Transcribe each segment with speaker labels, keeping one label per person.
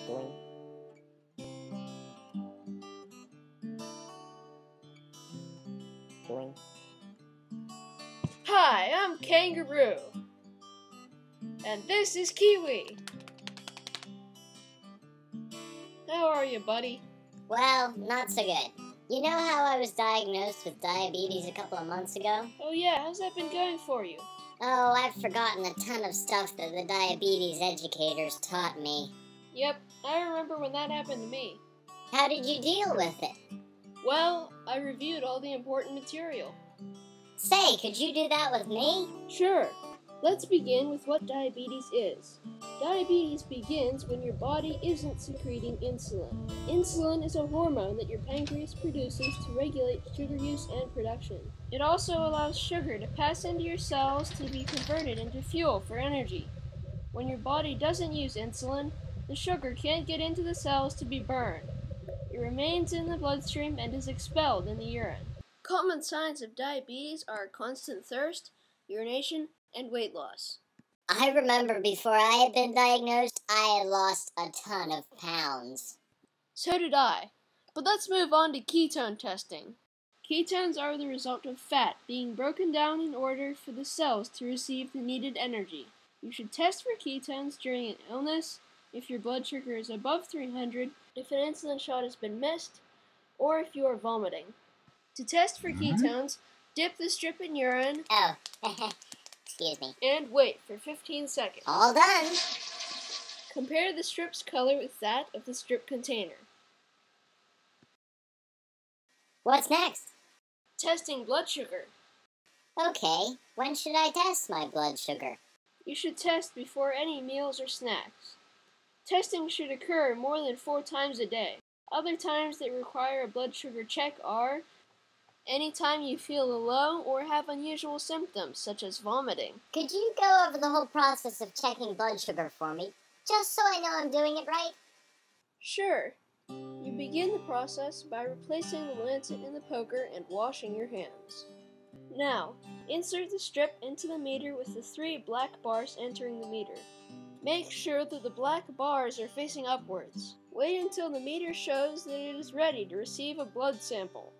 Speaker 1: Boing. Boing.
Speaker 2: Hi, I'm Kangaroo. And this is Kiwi. How are you, buddy?
Speaker 1: Well, not so good. You know how I was diagnosed with diabetes a couple of months ago?
Speaker 2: Oh yeah, how's that been going for you?
Speaker 1: Oh, I've forgotten a ton of stuff that the diabetes educators taught me.
Speaker 2: Yep, I remember when that happened to me.
Speaker 1: How did you deal with it?
Speaker 2: Well, I reviewed all the important material.
Speaker 1: Say, could you do that with me?
Speaker 2: Sure. Let's begin with what diabetes is. Diabetes begins when your body isn't secreting insulin. Insulin is a hormone that your pancreas produces to regulate sugar use and production. It also allows sugar to pass into your cells to be converted into fuel for energy. When your body doesn't use insulin, the sugar can't get into the cells to be burned. It remains in the bloodstream and is expelled in the urine. Common signs of diabetes are constant thirst, urination, and weight loss.
Speaker 1: I remember before I had been diagnosed, I had lost a ton of pounds.
Speaker 2: So did I. But let's move on to ketone testing. Ketones are the result of fat being broken down in order for the cells to receive the needed energy. You should test for ketones during an illness, if your blood sugar is above 300, if an insulin shot has been missed, or if you are vomiting. To test for ketones, dip the strip in urine
Speaker 1: Oh, excuse me.
Speaker 2: and wait for 15 seconds.
Speaker 1: All done.
Speaker 2: Compare the strip's color with that of the strip container.
Speaker 1: What's next?
Speaker 2: Testing blood sugar.
Speaker 1: Okay, when should I test my blood sugar?
Speaker 2: You should test before any meals or snacks. Testing should occur more than 4 times a day. Other times that require a blood sugar check are anytime you feel low or have unusual symptoms, such as vomiting.
Speaker 1: Could you go over the whole process of checking blood sugar for me, just so I know I'm doing it right?
Speaker 2: Sure. You begin the process by replacing the lancet in the poker and washing your hands. Now, insert the strip into the meter with the 3 black bars entering the meter. Make sure that the black bars are facing upwards. Wait until the meter shows that it is ready to receive a blood sample.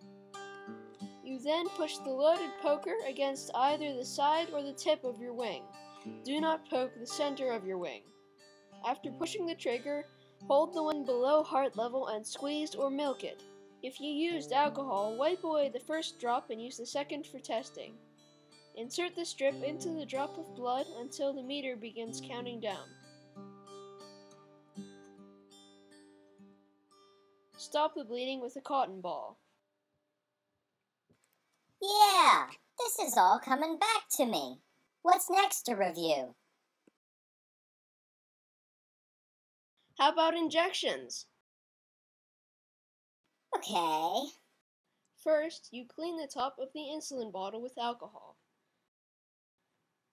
Speaker 2: You then push the loaded poker against either the side or the tip of your wing. Do not poke the center of your wing. After pushing the trigger, hold the wing below heart level and squeeze or milk it. If you used alcohol, wipe away the first drop and use the second for testing. Insert the strip into the drop of blood until the meter begins counting down. Stop the bleeding with a cotton ball.
Speaker 1: Yeah, this is all coming back to me. What's next to review?
Speaker 2: How about injections?
Speaker 1: Okay.
Speaker 2: First, you clean the top of the insulin bottle with alcohol.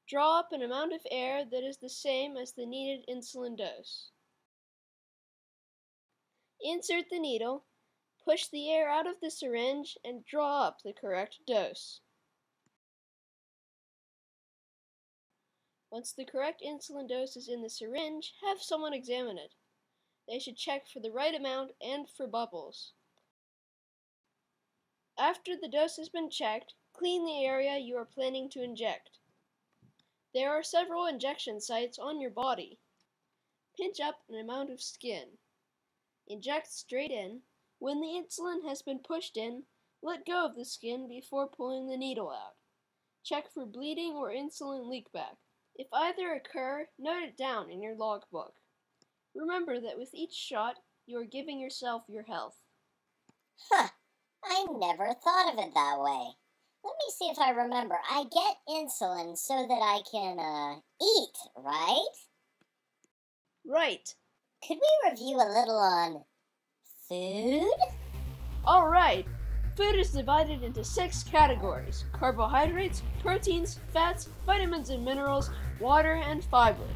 Speaker 2: Draw up an amount of air that is the same as the needed insulin dose. Insert the needle, push the air out of the syringe, and draw up the correct dose. Once the correct insulin dose is in the syringe, have someone examine it. They should check for the right amount and for bubbles. After the dose has been checked, clean the area you are planning to inject. There are several injection sites on your body. Pinch up an amount of skin. Inject straight in. When the insulin has been pushed in, let go of the skin before pulling the needle out. Check for bleeding or insulin leakback. If either occur, note it down in your logbook. Remember that with each shot, you are giving yourself your health.
Speaker 1: Huh, I never thought of it that way. Let me see if I remember. I get insulin so that I can, eat, right?
Speaker 2: Right.
Speaker 1: Could we review a little on food?
Speaker 2: Alright. Food is divided into 6 categories: carbohydrates, proteins, fats, vitamins and minerals, water, and fiber.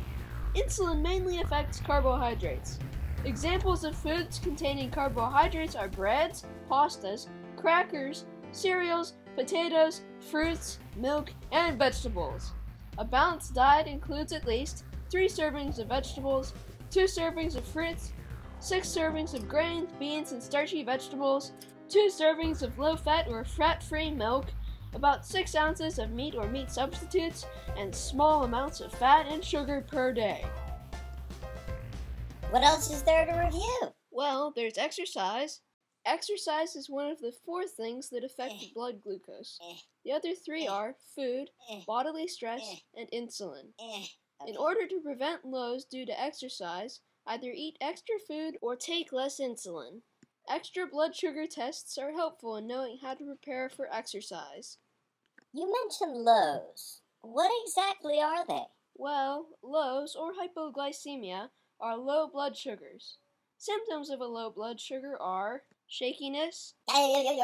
Speaker 2: Insulin mainly affects carbohydrates. Examples of foods containing carbohydrates are breads, pastas, crackers, cereals, potatoes, fruits, milk, and vegetables. A balanced diet includes at least 3 servings of vegetables, 2 servings of fruits, 6 servings of grains, beans, and starchy vegetables, 2 servings of low-fat or fat-free milk, about 6 ounces of meat or meat substitutes, and small amounts of fat and sugar per day.
Speaker 1: What else is there to review?
Speaker 2: Well, there's exercise. Exercise is one of the 4 things that affect blood glucose. The other 3 are food, bodily stress, and insulin. In order to prevent lows due to exercise, either eat extra food or take less insulin. Extra blood sugar tests are helpful in knowing how to prepare for exercise.
Speaker 1: You mentioned lows. What exactly are they?
Speaker 2: Well, lows or hypoglycemia are low blood sugars. Symptoms of a low blood sugar are shakiness, a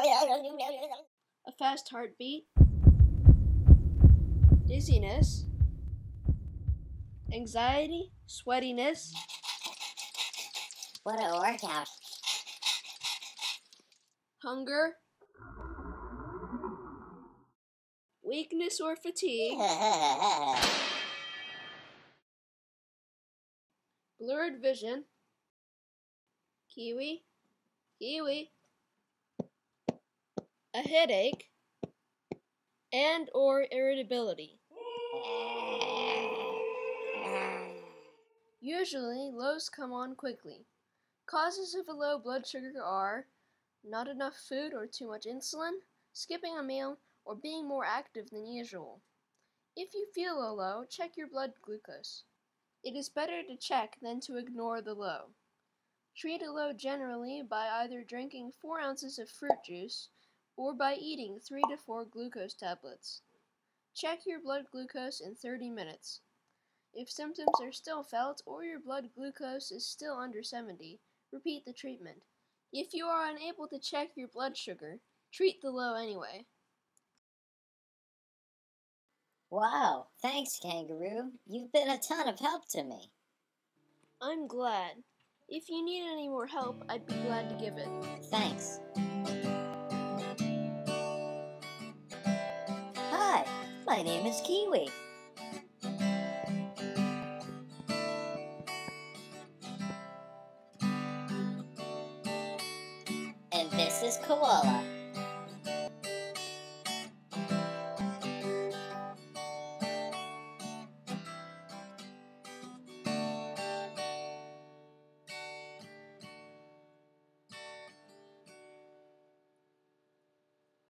Speaker 2: fast heartbeat, dizziness, anxiety, sweatiness,
Speaker 1: What a workout.
Speaker 2: hunger, weakness or fatigue, blurred vision, kiwi, a headache, and or irritability. Usually, lows come on quickly. Causes of a low blood sugar are not enough food or too much insulin, skipping a meal, or being more active than usual. If you feel a low, check your blood glucose. It is better to check than to ignore the low. Treat a low generally by either drinking 4 ounces of fruit juice or by eating 3 to 4 glucose tablets. Check your blood glucose in 30 minutes. If symptoms are still felt or your blood glucose is still under 70, repeat the treatment. If you are unable to check your blood sugar, treat the low anyway.
Speaker 1: Wow, thanks, Kangaroo. You've been a ton of help to me.
Speaker 2: I'm glad. If you need any more help, I'd be glad to give it.
Speaker 1: Thanks. Hi, my name is Kiwi. And this is Koala.